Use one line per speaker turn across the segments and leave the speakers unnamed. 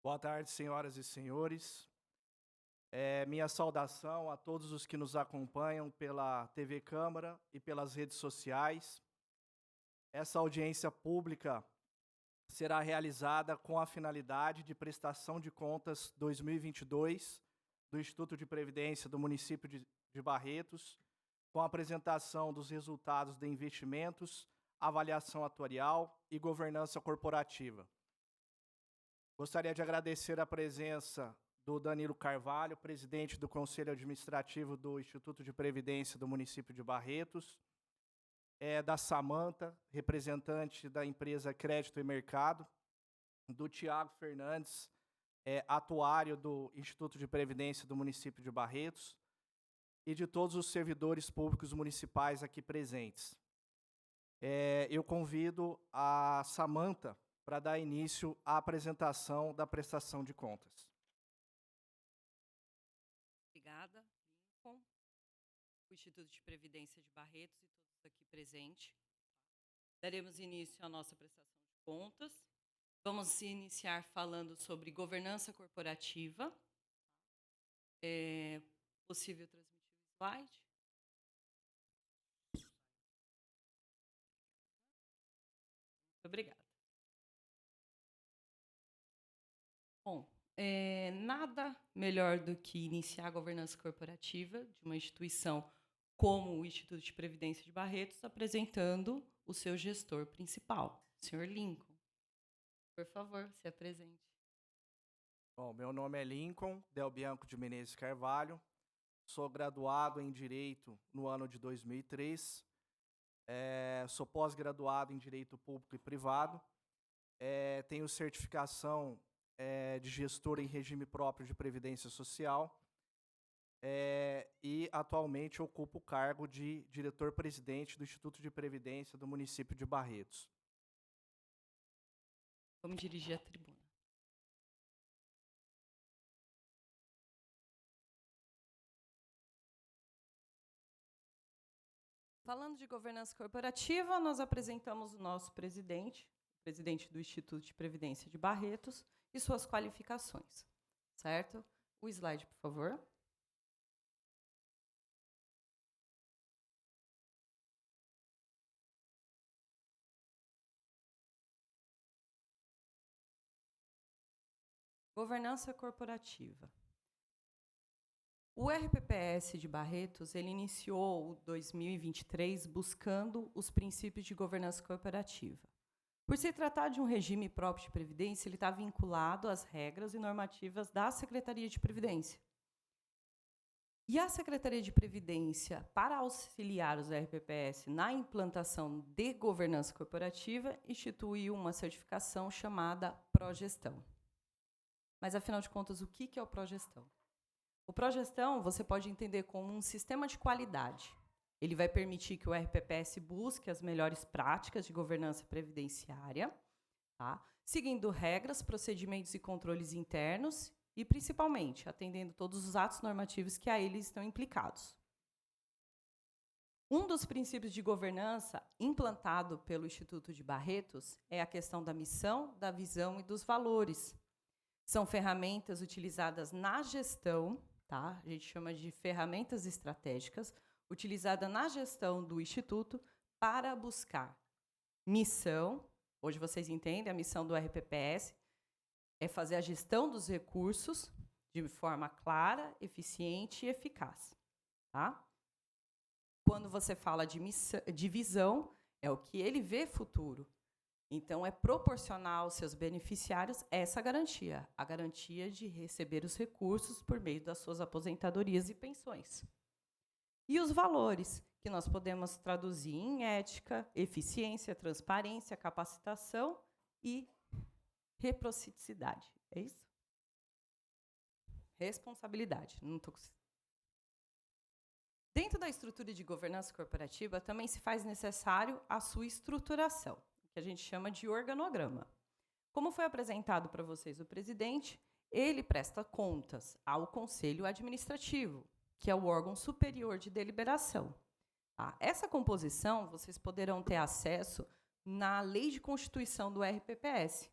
Boa tarde, senhoras e senhores. Minha saudação a todos os que nos acompanham pela TV Câmara e pelas redes sociais. Essa audiência pública será realizada com a finalidade de prestação de contas 2022 do Instituto de Previdência do município de Barretos, com a apresentação dos resultados de investimentos, avaliação atuarial e governança corporativa. Gostaria de agradecer a presença do Danilo Carvalho, presidente do Conselho Administrativo do Instituto de Previdência do município de Barretos, da Samanta, representante da empresa Crédito e Mercado, do Tiago Fernandes, atuário do Instituto de Previdência do município de Barretos, e de todos os servidores públicos municipais aqui presentes. Eu convido a Samanta para dar início à apresentação da prestação de contas.
Obrigada, Lincoln, o Instituto de Previdência de Barretos e todos aqui presentes. Daremos início à nossa prestação de contas. Vamos iniciar falando sobre governança corporativa. É possível transmitir o slide? Muito obrigada. Bom, nada melhor do que iniciar a governança corporativa de uma instituição como o Instituto de Previdência de Barretos, apresentando o seu gestor principal, o senhor Lincoln. Por favor, se apresente.
Bom, meu nome é Lincoln Del Bianco de Menezes Carvalho, sou graduado em Direito no ano de 2003, sou pós-graduado em Direito Público e Privado, tenho certificação de gestor em regime próprio de Previdência Social e atualmente ocupo o cargo de diretor-presidente do Instituto de Previdência do município de Barretos.
Vamos dirigir a tribuna. Falando de governança corporativa, nós apresentamos o nosso presidente do Instituto de Previdência de Barretos e suas qualificações, certo? O slide, por favor. Governança corporativa. O RPPS de Barretos, ele iniciou o 2023 buscando os princípios de governança corporativa. Por se tratar de um regime próprio de previdência, ele está vinculado às regras e normativas da Secretaria de Previdência. E a Secretaria de Previdência, para auxiliar os RPPS na implantação de governança corporativa, instituiu uma certificação chamada Progestão. Mas, afinal de contas, o que é o Progestão? O Progestão você pode entender como um sistema de qualidade. Ele vai permitir que o RPPS busque as melhores práticas de governança previdenciária, tá? Seguindo regras, procedimentos e controles internos e, principalmente, atendendo todos os atos normativos que a eles estão implicados. Um dos princípios de governança implantado pelo Instituto de Barretos é a questão da missão, da visão e dos valores. São ferramentas utilizadas na gestão, tá? A gente chama de ferramentas estratégicas, utilizada na gestão do Instituto para buscar missão. Hoje vocês entendem, a missão do RPPS é fazer a gestão dos recursos de forma clara, eficiente e eficaz. Tá? Quando você fala de visão, é o que ele vê futuro. Então, é proporcional aos seus beneficiários essa garantia, a garantia de receber os recursos por meio das suas aposentadorias e pensões. E os valores, que nós podemos traduzir em ética, eficiência, transparência, capacitação e reciprocidade. É isso? Responsabilidade. Não tô... Dentro da estrutura de governança corporativa, também se faz necessário a sua estruturação, que a gente chama de organograma. Como foi apresentado para vocês o presidente, ele presta contas ao Conselho Administrativo, que é o órgão superior de deliberação. Tá? Essa composição vocês poderão ter acesso na Lei de Constituição do RPPS.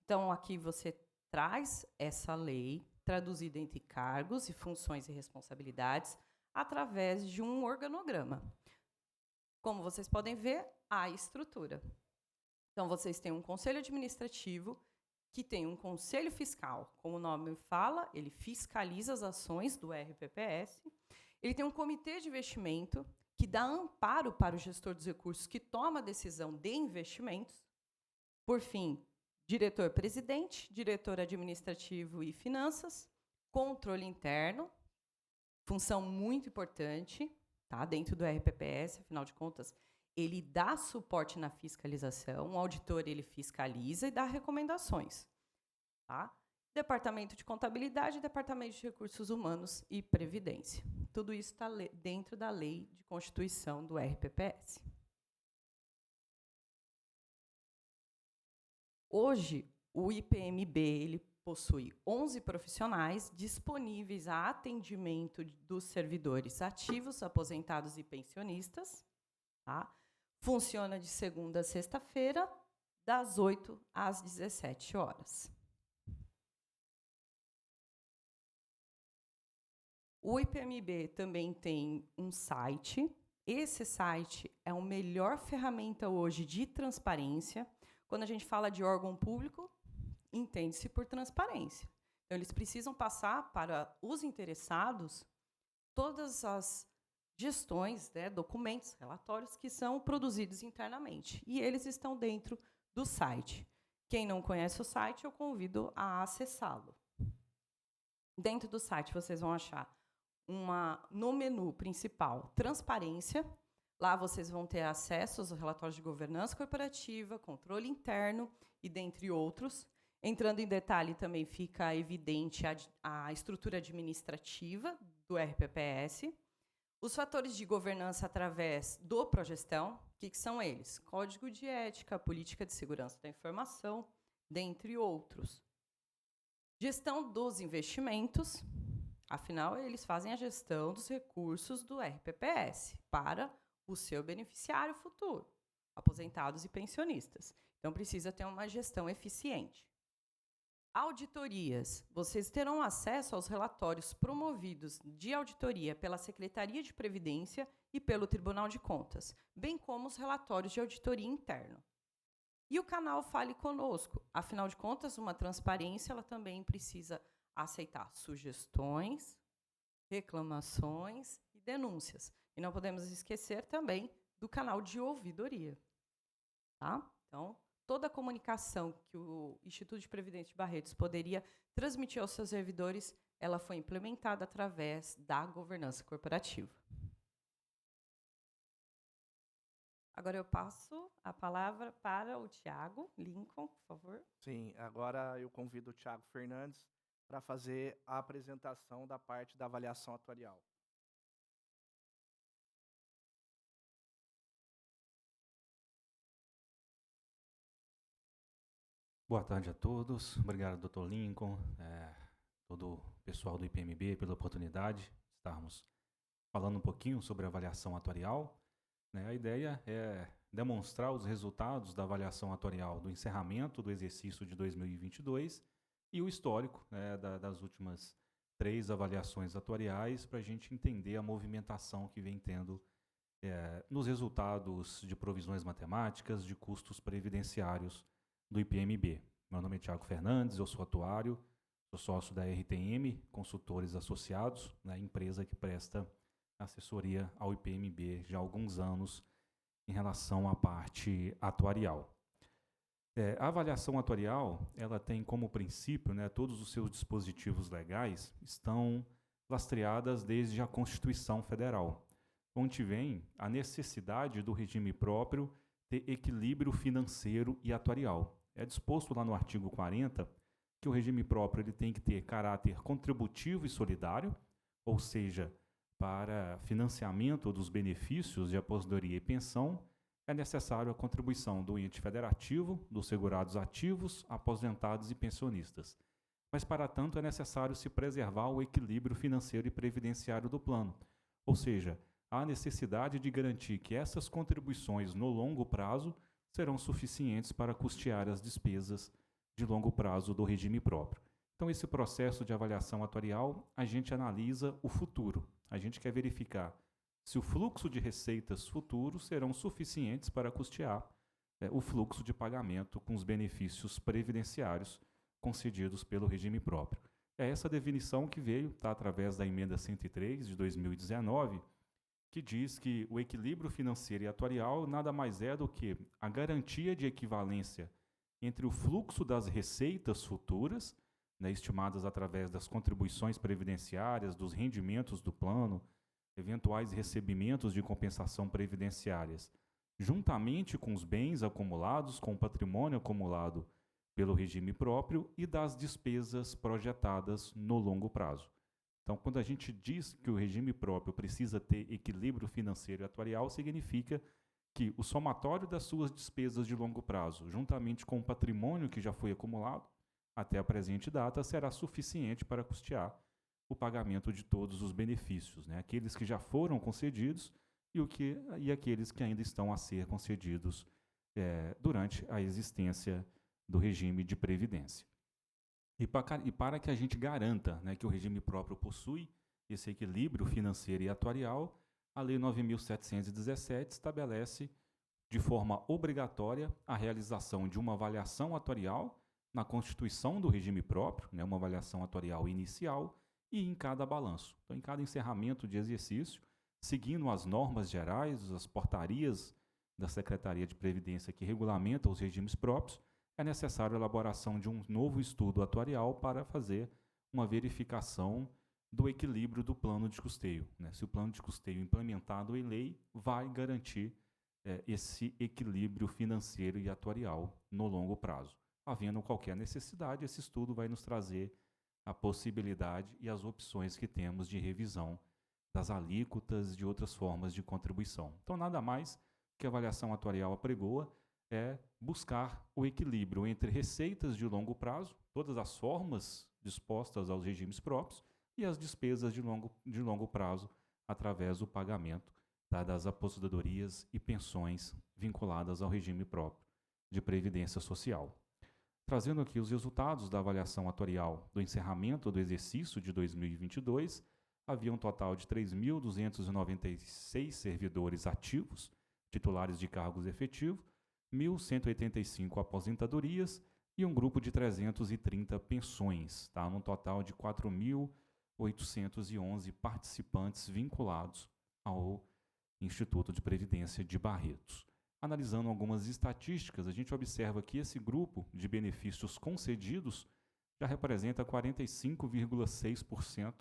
Então, aqui você traz essa lei traduzida entre cargos e funções e responsabilidades através de um organograma. Como vocês podem ver, a estrutura. Então, vocês têm um conselho administrativo que tem um conselho fiscal. Como o nome fala, ele fiscaliza as ações do RPPS. Ele tem um comitê de investimento que dá amparo para o gestor dos recursos que toma a decisão de investimentos. Por fim, diretor-presidente, diretor administrativo e finanças, controle interno, função muito importante, tá, dentro do RPPS, afinal de contas, ele dá suporte na fiscalização, o auditor ele fiscaliza e dá recomendações. Tá? Departamento de Contabilidade, Departamento de Recursos Humanos e Previdência. Tudo isso está dentro da lei de constituição do RPPS. Hoje, o IPMB ele possui 11 profissionais disponíveis a atendimento dos servidores ativos, aposentados e pensionistas. Tá? Funciona de segunda a sexta-feira, das 8 às 17 horas. O IPMB também tem um site. Esse site é a melhor ferramenta hoje de transparência. Quando a gente fala de órgão público, entende-se por transparência. Então, eles precisam passar para os interessados todas as gestões, né, documentos, relatórios que são produzidos internamente. E eles estão dentro do site. Quem não conhece o site, eu convido a acessá-lo. Dentro do site, vocês vão achar no menu principal, transparência. Lá vocês vão ter acesso aos relatórios de governança corporativa, controle interno e dentre outros. Entrando em detalhe, também fica evidente a estrutura administrativa do RPPS. Os fatores de governança através do Progestão, o que são eles? Código de ética, política de segurança da informação, dentre outros. Gestão dos investimentos, afinal, eles fazem a gestão dos recursos do RPPS para o seu beneficiário futuro, aposentados e pensionistas. Então, precisa ter uma gestão eficiente. Auditorias. Vocês terão acesso aos relatórios promovidos de auditoria pela Secretaria de Previdência e pelo Tribunal de Contas, bem como os relatórios de auditoria interno. E o canal Fale Conosco. Afinal de contas, uma transparência ela também precisa aceitar sugestões, reclamações e denúncias. E não podemos esquecer também do canal de ouvidoria. Tá? Então, toda a comunicação que o Instituto de Previdência de Barretos poderia transmitir aos seus servidores, ela foi implementada através da governança corporativa. Agora eu passo a palavra para o Tiago Lincoln, por favor.
Sim, agora eu convido o Tiago Fernandes para fazer a apresentação da parte da avaliação atuarial.
Boa tarde a todos. Obrigado, Dr. Lincoln, todo o pessoal do IPMB pela oportunidade de estarmos falando um pouquinho sobre a avaliação atuarial. A ideia é demonstrar os resultados da avaliação atuarial do encerramento do exercício de 2022 e o histórico das últimas 3 avaliações atuariais para a gente entender a movimentação que vem tendo nos resultados de provisões matemáticas, de custos previdenciários do IPMB. Meu nome é Tiago Fernandes, eu sou atuário, sou sócio da RTM, Consultores Associados, empresa que presta assessoria ao IPMB já há alguns anos em relação à parte atuarial. A avaliação atuarial ela tem como princípio, todos os seus dispositivos legais estão lastreadas desde a Constituição Federal, onde vem a necessidade do regime próprio ter equilíbrio financeiro e atuarial. É disposto lá no artigo 40 que o regime próprio ele tem que ter caráter contributivo e solidário, ou seja, para financiamento dos benefícios de aposentadoria e pensão, é necessário a contribuição do ente federativo, dos segurados ativos, aposentados e pensionistas. Mas, para tanto, é necessário se preservar o equilíbrio financeiro e previdenciário do plano, ou seja, há necessidade de garantir que essas contribuições no longo prazo serão suficientes para custear as despesas de longo prazo do regime próprio. Então, esse processo de avaliação atuarial, a gente analisa o futuro. A gente quer verificar se o fluxo de receitas futuros serão suficientes para custear o fluxo de pagamento com os benefícios previdenciários concedidos pelo regime próprio. É essa definição que veio através da emenda 103 de 2019, que diz que o equilíbrio financeiro e atuarial nada mais é do que a garantia de equivalência entre o fluxo das receitas futuras, estimadas através das contribuições previdenciárias, dos rendimentos do plano, eventuais recebimentos de compensação previdenciárias, juntamente com os bens acumulados, com o patrimônio acumulado pelo regime próprio e das despesas projetadas no longo prazo. Então, quando a gente diz que o regime próprio precisa ter equilíbrio financeiro e atuarial, significa que o somatório das suas despesas de longo prazo, juntamente com o patrimônio que já foi acumulado até a presente data, será suficiente para custear o pagamento de todos os benefícios, aqueles que já foram concedidos e aqueles que ainda estão a ser concedidos durante a existência do regime de previdência. E para que a gente garanta que o regime próprio possui esse equilíbrio financeiro e atuarial, a Lei 9.717 estabelece de forma obrigatória a realização de uma avaliação atuarial na constituição do regime próprio, uma avaliação atuarial inicial, e em cada balanço. Então, em cada encerramento de exercício, seguindo as normas gerais, as portarias da Secretaria de Previdência que regulamentam os regimes próprios, é necessário a elaboração de um novo estudo atuarial para fazer uma verificação do equilíbrio do plano de custeio. Se o plano de custeio implementado em lei vai garantir esse equilíbrio financeiro e atuarial no longo prazo. Havendo qualquer necessidade, esse estudo vai nos trazer a possibilidade e as opções que temos de revisão das alíquotas e de outras formas de contribuição. Então, nada mais que a avaliação atuarial apregoa é buscar o equilíbrio entre receitas de longo prazo, todas as formas dispostas aos regimes próprios, e as despesas de longo prazo através do pagamento das aposentadorias e pensões vinculadas ao regime próprio de previdência social. Trazendo aqui os resultados da avaliação atuarial do encerramento do exercício de 2022, havia um total de 3.296 servidores ativos, titulares de cargos efetivos, 1.185 aposentadorias e um grupo de 330 pensões, num total de 4.811 participantes vinculados ao Instituto de Previdência de Barretos. Analisando algumas estatísticas, a gente observa que esse grupo de benefícios concedidos já representa 45,6%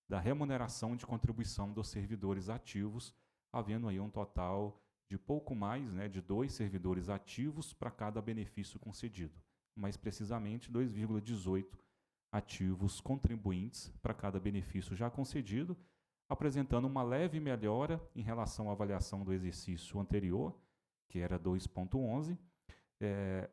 da remuneração de contribuição dos servidores ativos, havendo aí um total de pouco mais de 2 servidores ativos para cada benefício concedido. Mais precisamente, 2,18 ativos contribuintes para cada benefício já concedido, apresentando uma leve melhora em relação à avaliação do exercício anterior, que era 2,11,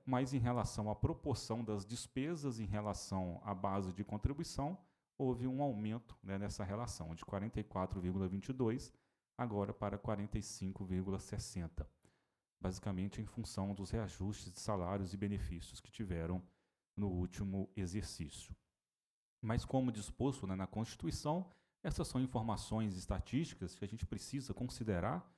mas em relação à proporção das despesas em relação à base de contribuição, houve um aumento nessa relação, de 44,22 agora para 45,60, basicamente em função dos reajustes de salários e benefícios que tiveram no último exercício. Mas como disposto na Constituição, essas são informações estatísticas que a gente precisa considerar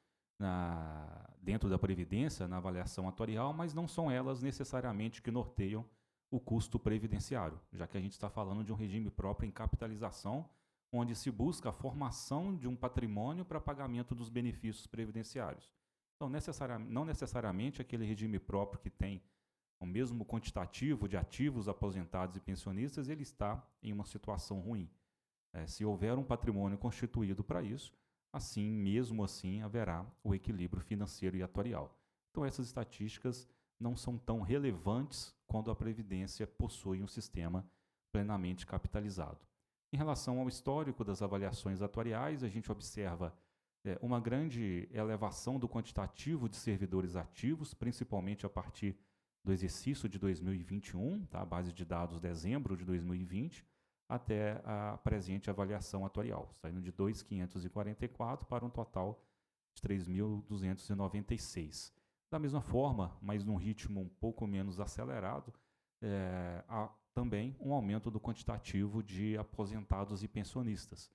dentro da Previdência, na avaliação atuarial, mas não são elas necessariamente que norteiam o custo previdenciário, já que a gente está falando de um regime próprio em capitalização, onde se busca a formação de um patrimônio para pagamento dos benefícios previdenciários. Então, não necessariamente aquele regime próprio que tem o mesmo quantitativo de ativos aposentados e pensionistas, ele está em uma situação ruim. Se houver um patrimônio constituído para isso, mesmo assim, haverá o equilíbrio financeiro e atuarial. Então, essas estatísticas não são tão relevantes quando a Previdência possui um sistema plenamente capitalizado. Em relação ao histórico das avaliações atuariais, a gente observa uma grande elevação do quantitativo de servidores ativos, principalmente a partir do exercício de 2021, a base de dados dezembro de 2020, até a presente avaliação atuarial, saindo de 2.544 para um total de 3.296. Da mesma forma, mas num ritmo um pouco menos acelerado, há também um aumento do quantitativo de aposentados e pensionistas.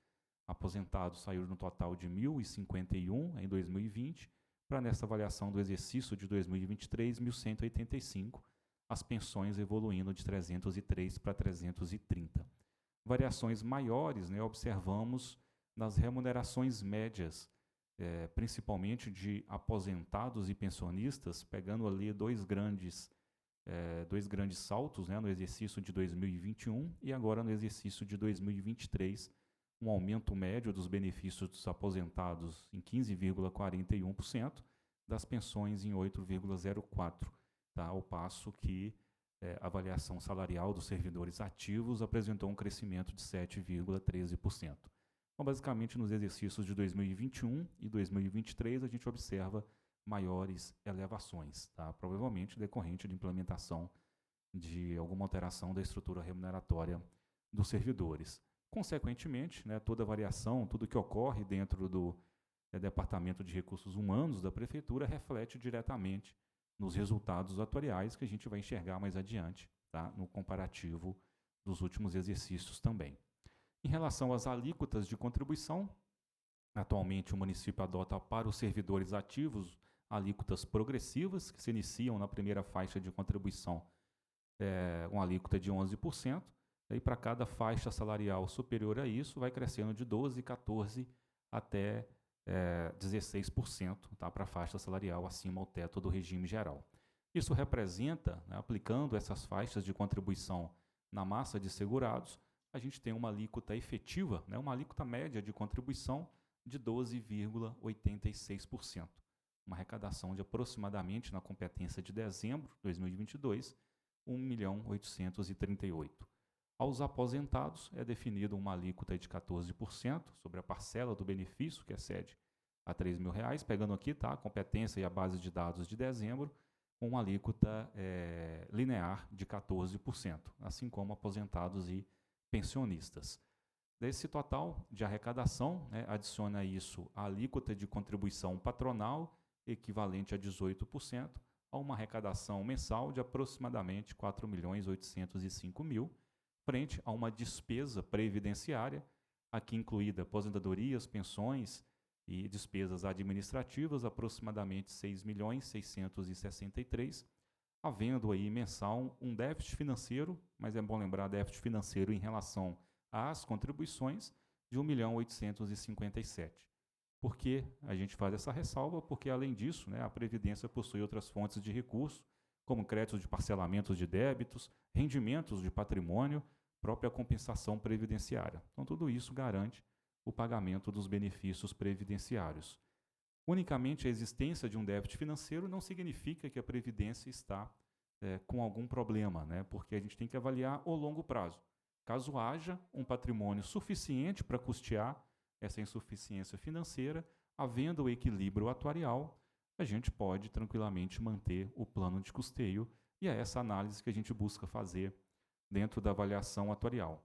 Aposentados saíram no total de 1.051 em 2020, para nessa avaliação do exercício de 2023, 1.185, as pensões evoluindo de 303 para 330. Variações maiores, né, observamos nas remunerações médias, principalmente de aposentados e pensionistas, pegando ali dois grandes saltos, né, no exercício de 2021 e agora no exercício de 2023, um aumento médio dos benefícios dos aposentados em 15,41%, das pensões em 8,04%, tá? Ao passo que a avaliação salarial dos servidores ativos apresentou um crescimento de 7,13%. Então, basicamente, nos exercícios de 2021 e 2023, a gente observa maiores elevações, tá? Provavelmente decorrente de implementação de alguma alteração da estrutura remuneratória dos servidores. Consequentemente, né, toda variação, tudo que ocorre dentro do Departamento de Recursos Humanos da Prefeitura reflete diretamente nos resultados atuariais que a gente vai enxergar mais adiante, tá, no comparativo dos últimos exercícios também. Em relação às alíquotas de contribuição, atualmente o município adota para os servidores ativos alíquotas progressivas, que se iniciam na primeira faixa de contribuição, uma alíquota de 11%, e para cada faixa salarial superior a isso, vai crescendo de 12%, 14% até 16%, tá, para a faixa salarial acima ao teto do regime geral. Isso representa, né, aplicando essas faixas de contribuição na massa de segurados, a gente tem uma alíquota efetiva, né, uma alíquota média de contribuição de 12,86%. Uma arrecadação de aproximadamente, na competência de dezembro de 2022, R$ 1.838.000. Aos aposentados é definida uma alíquota de 14% sobre a parcela do benefício, que excede a R$ 3.000, pegando aqui, tá, a competência e a base de dados de dezembro, com uma alíquota linear de 14%, assim como aposentados e pensionistas. Desse total de arrecadação, né, adiciona isso a alíquota de contribuição patronal, equivalente a 18%, a uma arrecadação mensal de aproximadamente R$ 4.805.000, frente a uma despesa previdenciária, aqui incluída aposentadorias, pensões e despesas administrativas, aproximadamente R$ 6.663.000, havendo aí mensal um déficit financeiro, mas é bom lembrar déficit financeiro em relação às contribuições, de R$ 1.857.000. Por que a gente faz essa ressalva? Porque, além disso, né, a Previdência possui outras fontes de recurso, como créditos de parcelamentos de débitos, rendimentos de patrimônio, própria compensação previdenciária. Então, tudo isso garante o pagamento dos benefícios previdenciários. Unicamente a existência de um déficit financeiro não significa que a Previdência está com algum problema, né? Porque a gente tem que avaliar o longo prazo. Caso haja um patrimônio suficiente para custear essa insuficiência financeira, havendo o equilíbrio atuarial, a gente pode tranquilamente manter o plano de custeio, e é essa análise que a gente busca fazer dentro da avaliação atuarial.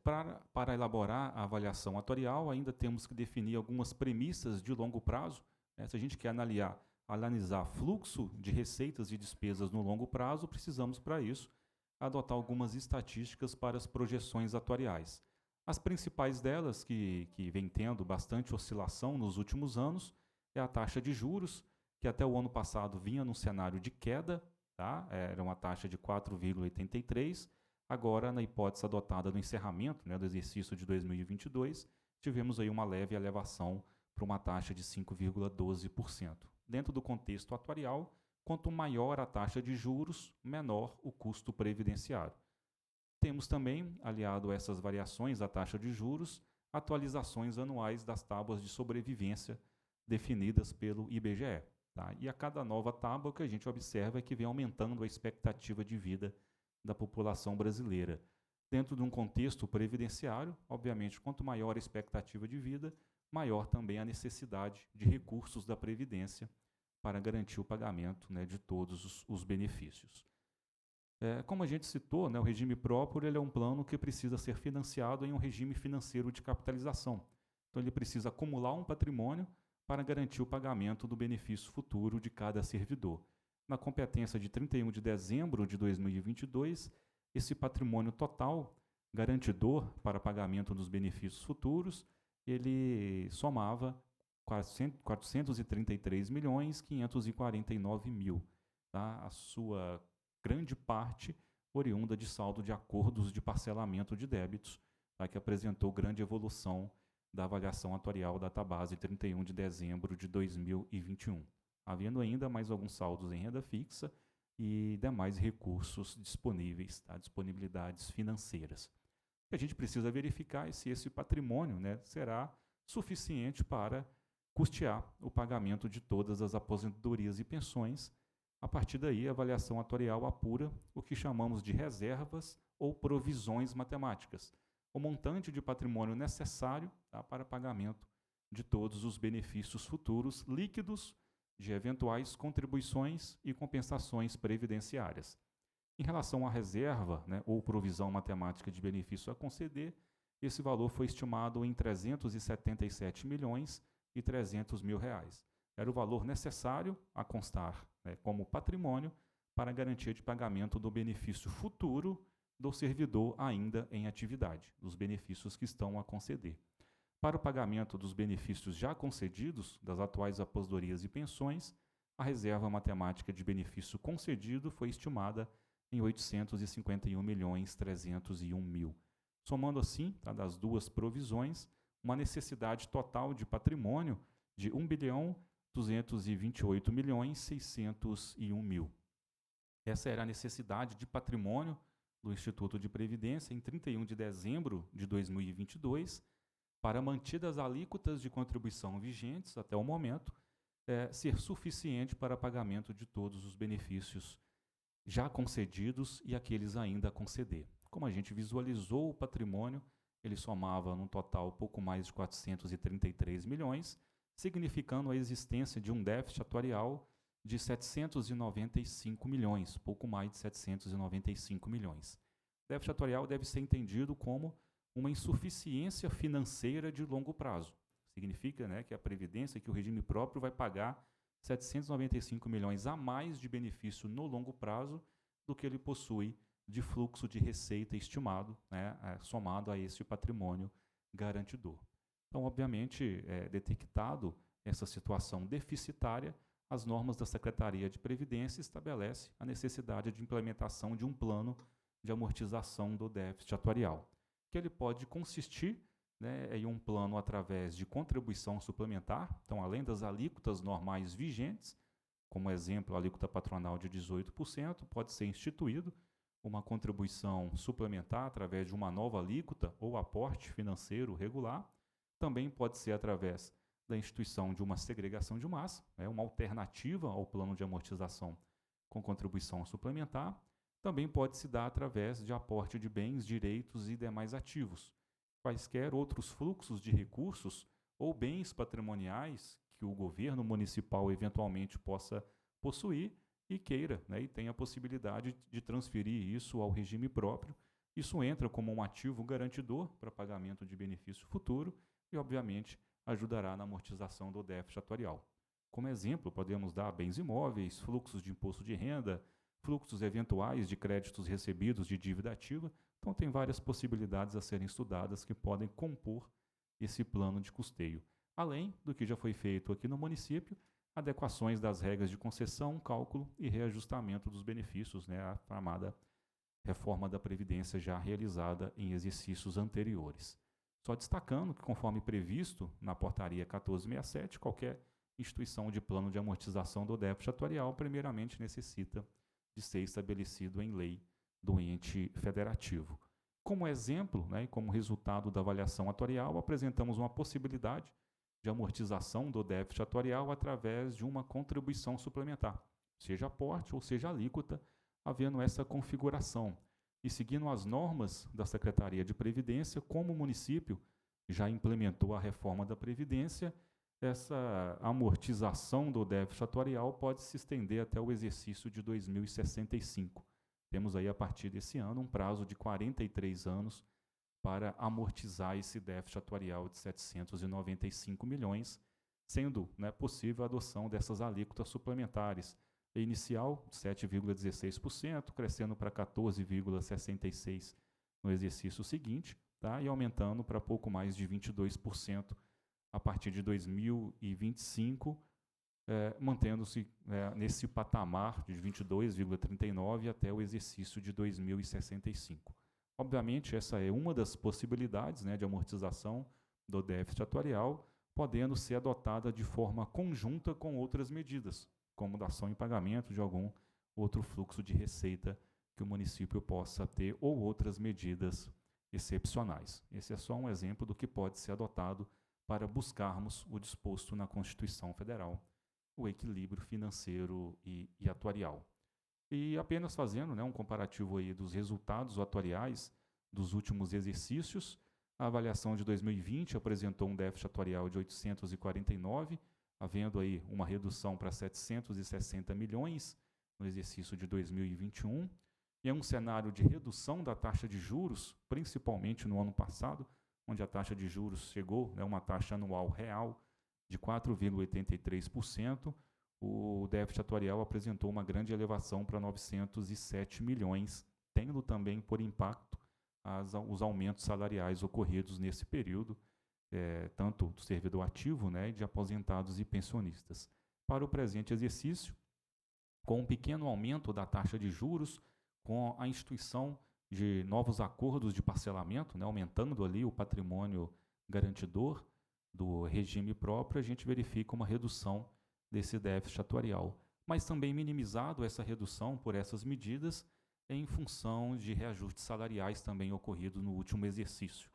Para elaborar a avaliação atuarial, ainda temos que definir algumas premissas de longo prazo. Se a gente quer analisar fluxo de receitas e despesas no longo prazo, precisamos, para isso, adotar algumas estatísticas para as projeções atuariais. As principais delas, que vem tendo bastante oscilação nos últimos anos, é a taxa de juros, que até o ano passado vinha num cenário de queda, tá? Era uma taxa de 4,83%. Agora, na hipótese adotada no encerramento, né, do exercício de 2022, tivemos aí uma leve elevação para uma taxa de 5,12%. Dentro do contexto atuarial, quanto maior a taxa de juros, menor o custo previdenciário. Temos também, aliado a essas variações da taxa de juros, atualizações anuais das tábuas de sobrevivência definidas pelo IBGE. Tá? E a cada nova tábua, o que a gente observa é que vem aumentando a expectativa de vida da população brasileira. Dentro de um contexto previdenciário, obviamente, quanto maior a expectativa de vida, maior também a necessidade de recursos da Previdência para garantir o pagamento, né, de todos os benefícios. Como a gente citou, né, o regime próprio ele é um plano que precisa ser financiado em um regime financeiro de capitalização. Então, ele precisa acumular um patrimônio para garantir o pagamento do benefício futuro de cada servidor. na competência de 31 de dezembro de 2022, esse patrimônio total garantidor para pagamento dos benefícios futuros, ele somava 433.549.000, tá? A sua grande parte oriunda de saldo de acordos de parcelamento de débitos, tá? Que apresentou grande evolução da avaliação atuarial database 31 de dezembro de 2021, havendo ainda mais alguns saldos em renda fixa e demais recursos disponíveis, tá? Disponibilidades financeiras. O que a gente precisa verificar é se esse patrimônio, né, será suficiente para custear o pagamento de todas as aposentadorias e pensões. A partir daí, a avaliação atuarial apura o que chamamos de reservas ou provisões matemáticas, o montante de patrimônio necessário, tá, para pagamento de todos os benefícios futuros líquidos de eventuais contribuições e compensações previdenciárias. Em relação à reserva, né, ou provisão matemática de benefício a conceder, esse valor foi estimado em R$ 377.300.000. Era o valor necessário a constar, né, como patrimônio para garantia de pagamento do benefício futuro do servidor ainda em atividade, dos benefícios que estão a conceder. Para o pagamento dos benefícios já concedidos, das atuais aposentadorias e pensões, a reserva matemática de benefício concedido foi estimada em R$ 851.301.000. Somando assim, tá, das duas provisões, uma necessidade total de patrimônio de R$ 1.228.601.000. Essa era a necessidade de patrimônio do Instituto de Previdência em 31 de dezembro de 2022, para mantidas alíquotas de contribuição vigentes até o momento, ser suficiente para pagamento de todos os benefícios já concedidos e aqueles ainda a conceder. Como a gente visualizou o patrimônio, ele somava num total pouco mais de 433 milhões, significando a existência de um déficit atuarial de 795 milhões, pouco mais de 795 milhões. O déficit atuarial deve ser entendido como uma insuficiência financeira de longo prazo. Significa, né, que a Previdência, que o regime próprio vai pagar 795 milhões a mais de benefício no longo prazo do que ele possui de fluxo de receita estimado, né, somado a esse patrimônio garantidor. Então, obviamente, detectado essa situação deficitária, as normas da Secretaria de Previdência estabelecem a necessidade de implementação de um plano de amortização do déficit atuarial, que ele pode consistir, né, em um plano através de contribuição suplementar. Então, além das alíquotas normais vigentes, como exemplo, a alíquota patronal de 18%, pode ser instituído uma contribuição suplementar através de uma nova alíquota ou aporte financeiro regular. Também pode ser através da instituição de uma segregação de massa, uma alternativa ao plano de amortização com contribuição suplementar. Também pode se dar através de aporte de bens, direitos e demais ativos. Quaisquer outros fluxos de recursos ou bens patrimoniais que o governo municipal eventualmente possa possuir e queira, né, e tenha a possibilidade de transferir isso ao regime próprio. Isso entra como um ativo garantidor para pagamento de benefício futuro e, obviamente, ajudará na amortização do déficit atuarial. Como exemplo, podemos dar bens imóveis, fluxos de imposto de renda, fluxos eventuais de créditos recebidos de dívida ativa. Então, tem várias possibilidades a serem estudadas que podem compor esse plano de custeio. Além do que já foi feito aqui no município, adequações das regras de concessão, cálculo e reajustamento dos benefícios, né, a chamada reforma da Previdência já realizada em exercícios anteriores. Só destacando que, conforme previsto na portaria 1467, qualquer instituição de plano de amortização do déficit atuarial, primeiramente necessita de ser estabelecido em lei do ente federativo. Como exemplo, né, e como resultado da avaliação atuarial, apresentamos uma possibilidade de amortização do déficit atuarial através de uma contribuição suplementar, seja aporte ou seja alíquota, havendo essa configuração. E seguindo as normas da Secretaria de Previdência, como o município já implementou a reforma da Previdência, essa amortização do déficit atuarial pode se estender até o exercício de 2065. Temos aí, a partir desse ano, um prazo de 43 anos para amortizar esse déficit atuarial de 795 milhões, sendo, né, possível a adoção dessas alíquotas suplementares, inicial, 7,16%, crescendo para 14,66% no exercício seguinte, tá? E aumentando para pouco mais de 22% a partir de 2025, mantendo-se nesse patamar de 22,39% até o exercício de 2065. Obviamente, essa é uma das possibilidades, né, de amortização do déficit atuarial, podendo ser adotada de forma conjunta com outras medidas, como dação em pagamento de algum outro fluxo de receita que o município possa ter ou outras medidas excepcionais. Esse é só um exemplo do que pode ser adotado para buscarmos o disposto na Constituição Federal, o equilíbrio financeiro e atuarial. E apenas fazendo, né, um comparativo aí dos resultados atuariais dos últimos exercícios, a avaliação de 2020 apresentou um déficit atuarial de 849, havendo aí uma redução para 760 milhões no exercício de 2021, e é um cenário de redução da taxa de juros, principalmente no ano passado, onde a taxa de juros chegou, né, uma taxa anual real de 4,83%, o déficit atuarial apresentou uma grande elevação para 907 milhões, tendo também por impacto os aumentos salariais ocorridos nesse período, tanto do servidor ativo, né, e de aposentados e pensionistas. Para o presente exercício, com um pequeno aumento da taxa de juros, com a instituição de novos acordos de parcelamento, né, aumentando ali o patrimônio garantidor do regime próprio, a gente verifica uma redução desse déficit atuarial, mas também minimizado essa redução por essas medidas em função de reajustes salariais também ocorridos no último exercício.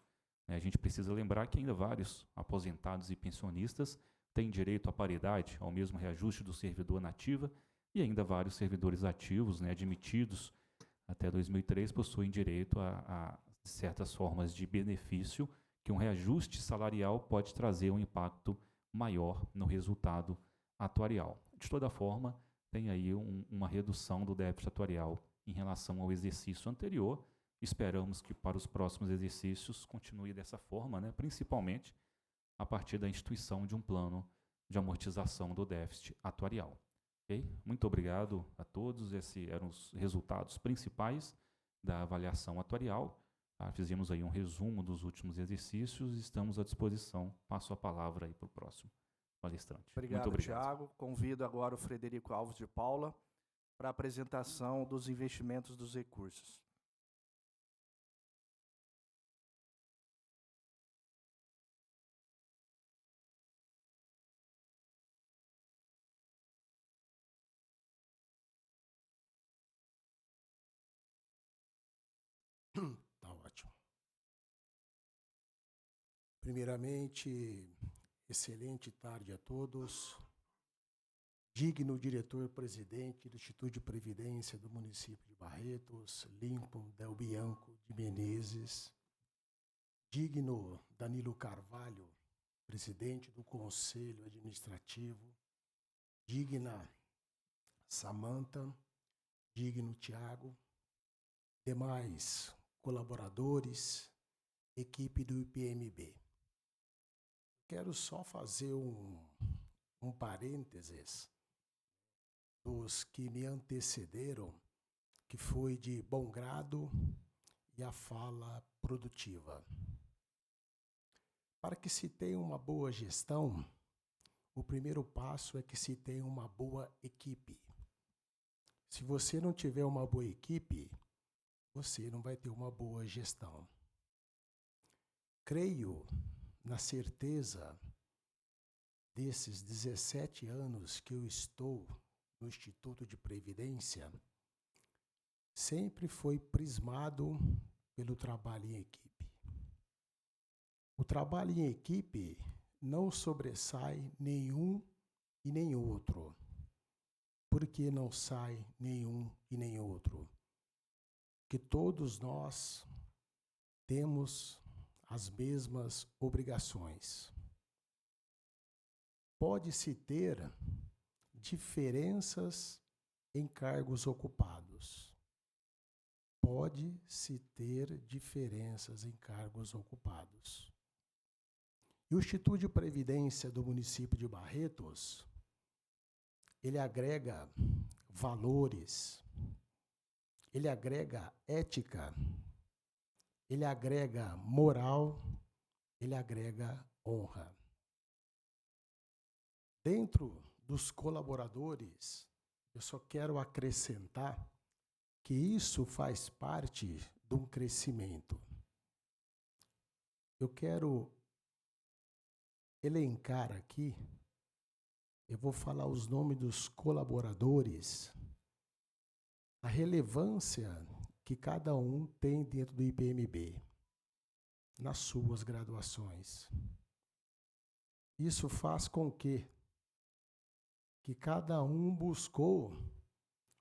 A gente precisa lembrar que ainda vários aposentados e pensionistas têm direito à paridade, ao mesmo reajuste do servidor na ativa, e ainda vários servidores ativos, né, admitidos até 2003, possuem direito a certas formas de benefício que um reajuste salarial pode trazer um impacto maior no resultado atuarial. De toda forma, tem aí uma redução do déficit atuarial em relação ao exercício anterior. Esperamos que para os próximos exercícios continue dessa forma, né, principalmente a partir da instituição de um plano de amortização do déficit atuarial. Okay? Muito obrigado a todos. Esses eram os resultados principais da avaliação atuarial. Fizemos aí um resumo dos últimos exercícios e estamos à disposição. Passo a palavra aí para o próximo palestrante.
Obrigado,
muito obrigado,
Tiago. Convido agora o Frederico Alves de Paula para a apresentação dos investimentos dos recursos.
Tá ótimo. Primeiramente, excelente tarde a todos. Digno diretor-presidente do Instituto de Previdência do município de Barretos, Lincoln Del Bianco de Menezes. Digno Danilo Carvalho, presidente do Conselho Administrativo. Digna Samanta, digno Tiago. Demais colaboradores, equipe do IPMB. Quero só fazer um parênteses dos que me antecederam, que foi de bom grado e a fala produtiva. Para que se tenha uma boa gestão, o primeiro passo é que se tenha uma boa equipe. Se você não tiver uma boa equipe, você não vai ter uma boa gestão. Creio na certeza desses 17 anos que eu estou no Instituto de Previdência, sempre foi prismado pelo trabalho em equipe. O trabalho em equipe não sobressai nenhum e nem outro. Por que não sai nenhum e nem outro? Que todos nós temos as mesmas obrigações. Pode-se ter diferenças em cargos ocupados. Pode-se ter diferenças em cargos ocupados. E o Instituto de Previdência do município de Barretos, ele agrega valores, ele agrega ética, ele agrega moral, ele agrega honra. Dentro dos colaboradores, eu só quero acrescentar que isso faz parte de um crescimento. Eu quero elencar aqui, eu vou falar os nomes dos colaboradores, a relevância que cada um tem dentro do IPMB, nas suas graduações. Isso faz com que cada um buscou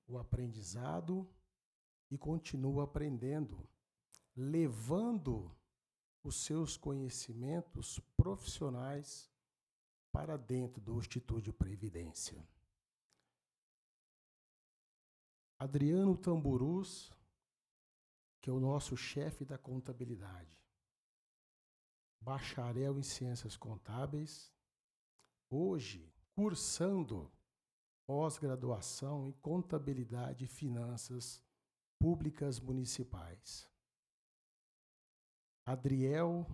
o aprendizado e continua aprendendo, levando os seus conhecimentos profissionais para dentro do Instituto de Previdência. Adriano Tamburus, que é o nosso chefe da contabilidade, bacharel em Ciências Contábeis, hoje cursando pós-graduação em Contabilidade e Finanças Públicas Municipais. Adriel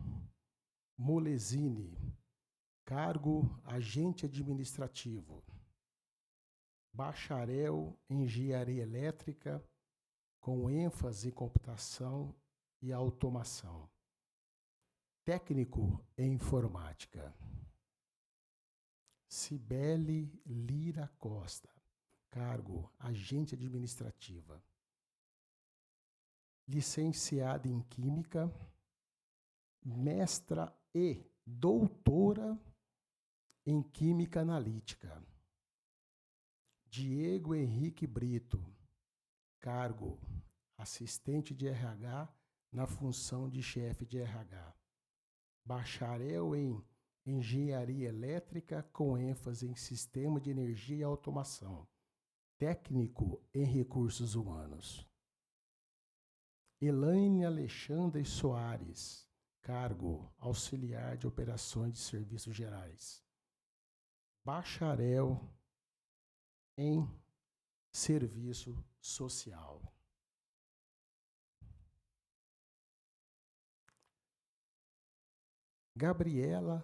Molesini, cargo agente administrativo, bacharel em Engenharia Elétrica, com ênfase em computação e automação, técnico em informática. Cibele Lira Costa, cargo agente administrativa, licenciada em Química, mestra e doutora em Química Analítica. Diego Henrique Brito, cargo assistente de RH na função de chefe de RH. Bacharel em Engenharia Elétrica com ênfase em Sistema de Energia e Automação. Técnico em Recursos Humanos. Elaine Alexandre Soares, cargo auxiliar de Operações de Serviços Gerais. Bacharel em Serviço Social. Gabriela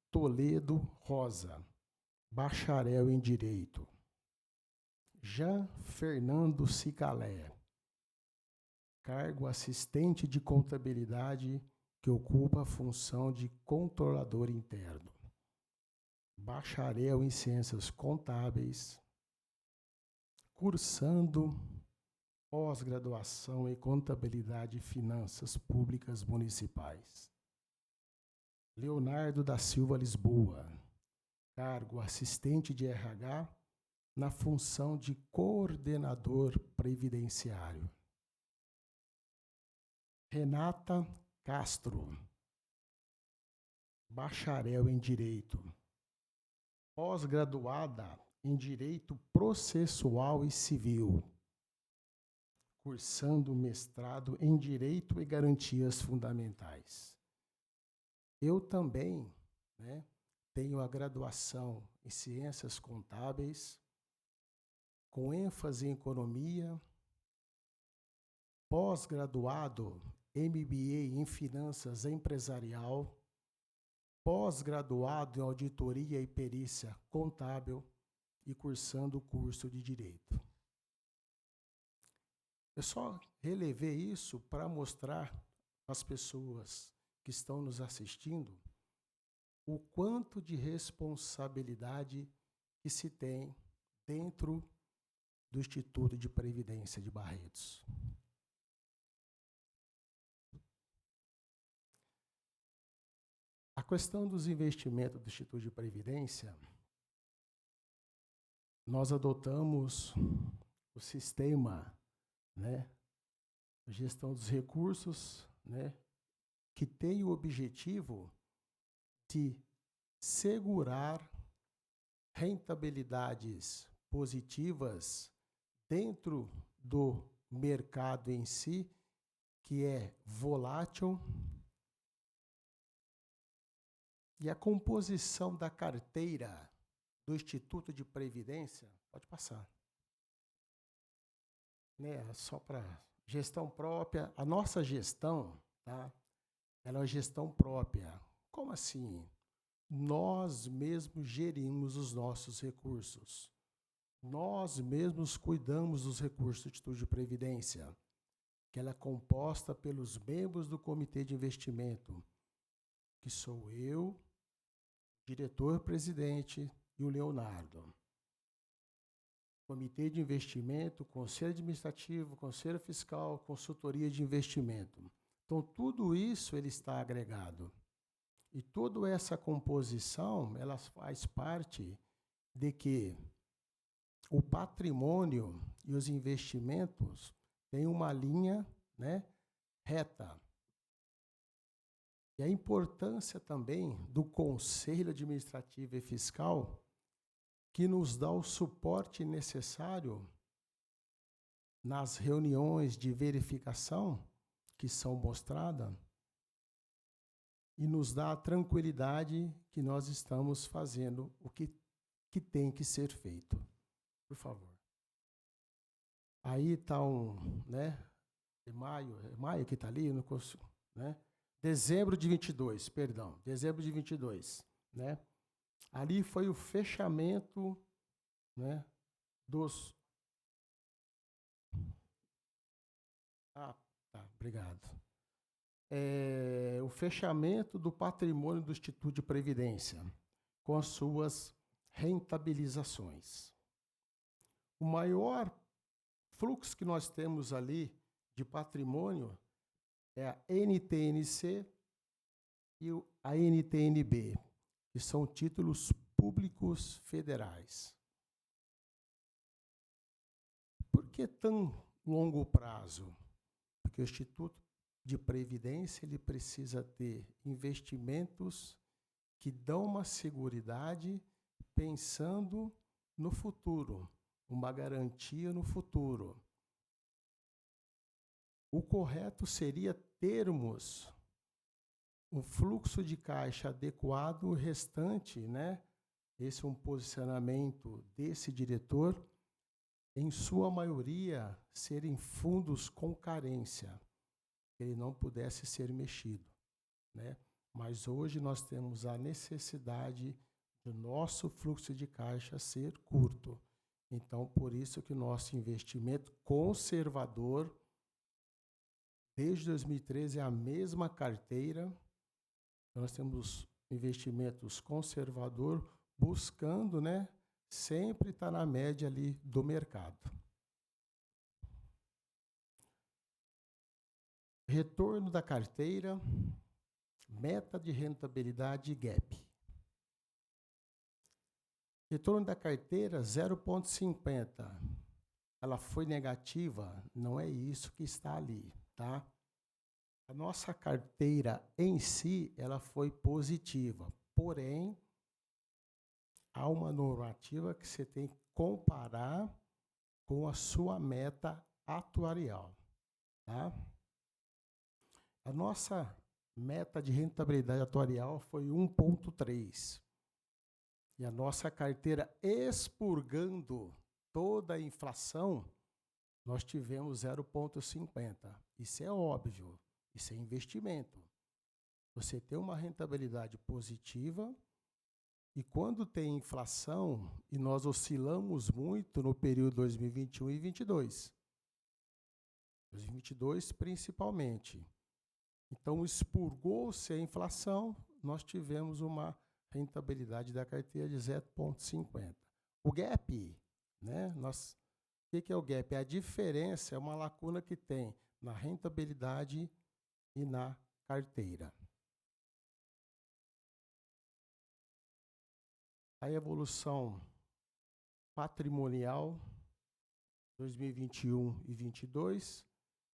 Toledo Rosa, bacharel em Direito. Jean Fernando Cicalé, cargo assistente de contabilidade que ocupa a função de controlador interno. Bacharel em Ciências Contábeis, cursando pós-graduação em Contabilidade e Finanças Públicas Municipais. Leonardo da Silva Lisboa, cargo assistente de RH na função de coordenador previdenciário. Renata Castro, bacharel em Direito, pós-graduada em Direito Processual e Civil, cursando mestrado em Direito e Garantias Fundamentais. Eu também, tenho a graduação em Ciências Contábeis, com ênfase em Economia, pós-graduado MBA em Finanças Empresarial, pós-graduado em Auditoria e Perícia Contábil e cursando o curso de Direito. Eu só relevei isso para mostrar às pessoas que estão nos assistindo o quanto de responsabilidade que se tem dentro do Instituto de Previdência de Barretos. A questão dos investimentos do Instituto de Previdência, nós adotamos o sistema, gestão dos recursos, que tem o objetivo de segurar rentabilidades positivas dentro do mercado em si, que é volátil, e a composição da carteira do Instituto de Previdência, pode passar, né, só para gestão própria, a nossa gestão, tá? Ela é uma gestão própria. Como assim? Nós mesmos gerimos os nossos recursos. Nós mesmos cuidamos dos recursos do Instituto de Previdência, que ela é composta pelos membros do Comitê de Investimento, que sou eu, diretor-presidente e o Leonardo. Comitê de Investimento, Conselho Administrativo, Conselho Fiscal, Consultoria de Investimento. Então, tudo isso ele está agregado. E toda essa composição, ela faz parte de que o patrimônio e os investimentos têm uma linha, né, reta. E a importância também do Conselho Administrativo e Fiscal, que nos dá o suporte necessário nas reuniões de verificação que são mostradas e nos dá a tranquilidade que nós estamos fazendo o que tem que ser feito. Por favor. Aí está né? É maio que está ali, não consigo, né? Dezembro de 22, perdão, dezembro de 22, né? Ali foi o fechamento, né, dos... Ah, tá, obrigado. O fechamento do patrimônio do Instituto de Previdência, com as suas rentabilizações. O maior fluxo que nós temos ali de patrimônio é a NTNC e a NTNB, que são títulos públicos federais. Por que tão longo prazo? Porque o Instituto de Previdência ele precisa ter investimentos que dão uma seguridade pensando no futuro, uma garantia no futuro. O correto seria termos um fluxo de caixa adequado, o restante, né? Esse é um posicionamento desse diretor, em sua maioria, serem fundos com carência, que ele não pudesse ser mexido, né? Mas hoje nós temos a necessidade do nosso fluxo de caixa ser curto. Então, por isso que o nosso investimento conservador, desde 2013, é a mesma carteira. Nós temos investimentos conservador, buscando, né, sempre estar na média ali do mercado. Retorno da carteira, meta de rentabilidade e gap. Retorno da carteira, 0,50. Ela foi negativa? Não é isso que está ali, tá? A nossa carteira em si, ela foi positiva. Porém, há uma normativa que você tem que comparar com a sua meta atuarial, tá? A nossa meta de rentabilidade atuarial foi 1,3. E a nossa carteira, expurgando toda a inflação, nós tivemos 0,50. Isso é óbvio, isso é investimento. Você tem uma rentabilidade positiva e quando tem inflação, e nós oscilamos muito no período 2021 e 2022. 2022 principalmente. Então, expurgou-se a inflação, nós tivemos uma rentabilidade da carteira de 0,50. O gap, né? O que é o gap? A diferença é uma lacuna que tem na rentabilidade e na carteira. A evolução patrimonial 2021 e 2022,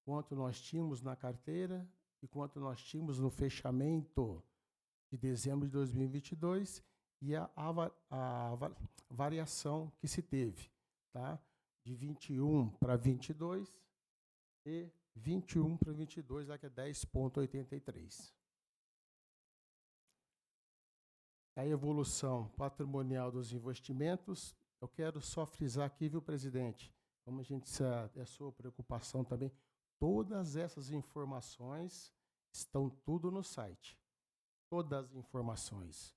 quanto nós tínhamos na carteira e quanto nós tínhamos no fechamento de dezembro de 2022 e a variação que se teve, tá? De 21 para 22 e 21 para 22, lá que é 10,83. A evolução patrimonial dos investimentos, eu quero só frisar aqui, viu, presidente, como a gente é sua preocupação também, todas essas informações estão tudo no site. Todas as informações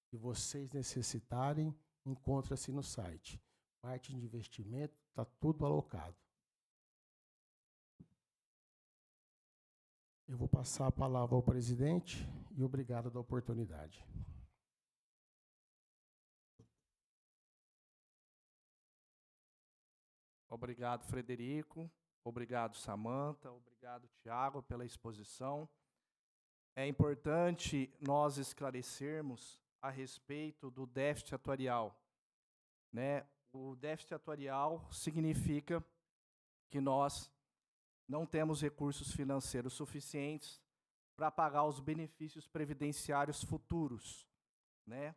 que vocês necessitarem, encontra-se no site. Parte de investimento, está tudo alocado. Eu vou passar a palavra ao presidente e obrigado da oportunidade.
Obrigado, Frederico. Obrigado, Samanta. Obrigado, Tiago, pela exposição. É importante nós esclarecermos a respeito do déficit atuarial, né? O déficit atuarial significa que nós não temos recursos financeiros suficientes para pagar os benefícios previdenciários futuros, né?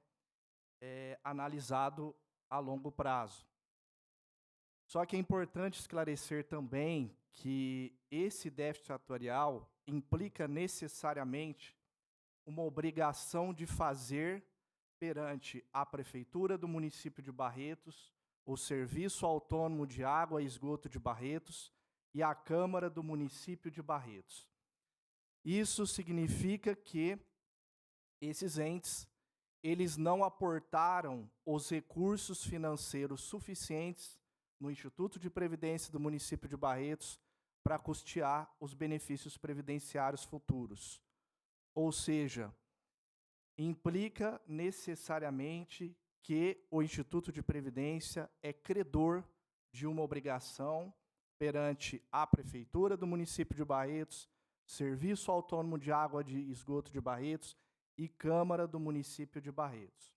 Analisado a longo prazo. Só que é importante esclarecer também que esse déficit atuarial implica necessariamente uma obrigação de fazer perante a Prefeitura do município de Barretos, o Serviço Autônomo de Água e Esgoto de Barretos e a Câmara do município de Barretos. Isso significa que esses entes, eles não aportaram os recursos financeiros suficientes no Instituto de Previdência do município de Barretos para custear os benefícios previdenciários futuros. Ou seja, implica necessariamente que o Instituto de Previdência é credor de uma obrigação perante a Prefeitura do município de Barretos, Serviço Autônomo de Água e Esgoto de Barretos e Câmara do município de Barretos.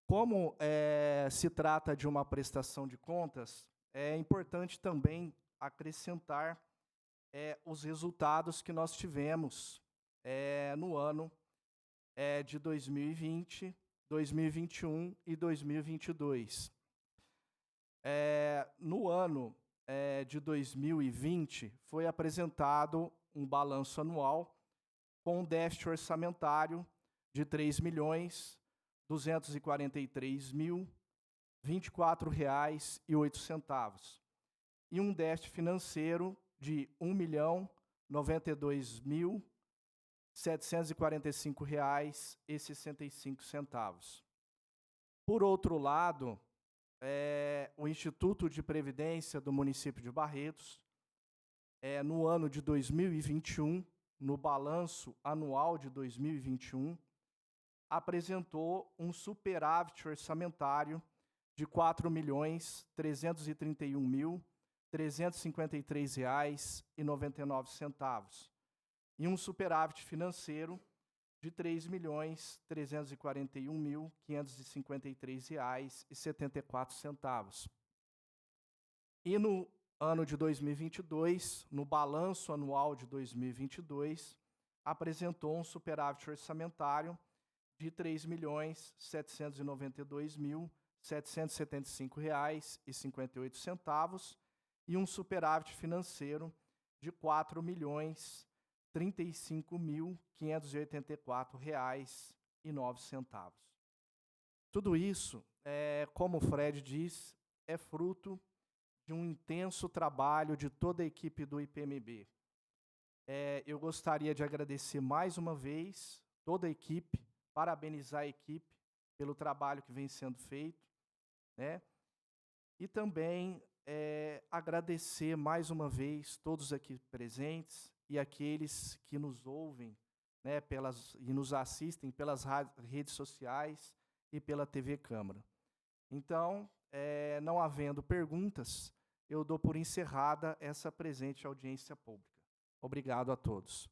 Como se trata de uma prestação de contas, é importante também acrescentar os resultados que nós tivemos no ano de 2020, 2021 e 2022. No ano de 2020, foi apresentado um balanço anual com um déficit orçamentário de R$ 3.243.024,08 e um déficit financeiro de R$ 1.092.745,65. Por outro lado, o Instituto de Previdência do município de Barretos, no ano de 2021, no balanço anual de 2021, apresentou um superávit orçamentário de R$ 4.331.353,99 e um superávit financeiro de R$ 3.341.553,74. E no ano de 2022, no balanço anual de 2022, apresentou um superávit orçamentário de R$ 3.792.775,58 e um superávit financeiro de R$ 4.035.584,09. Tudo isso, como o Fred diz, é fruto de um intenso trabalho de toda a equipe do IPMB. Eu gostaria de agradecer mais uma vez toda a equipe, parabenizar a equipe pelo trabalho que vem sendo feito, né? E também agradecer mais uma vez todos aqui presentes e aqueles que nos ouvem, né, e nos assistem pelas redes sociais e pela TV Câmara. Então, não havendo perguntas, eu dou por encerrada essa presente audiência pública. Obrigado a todos.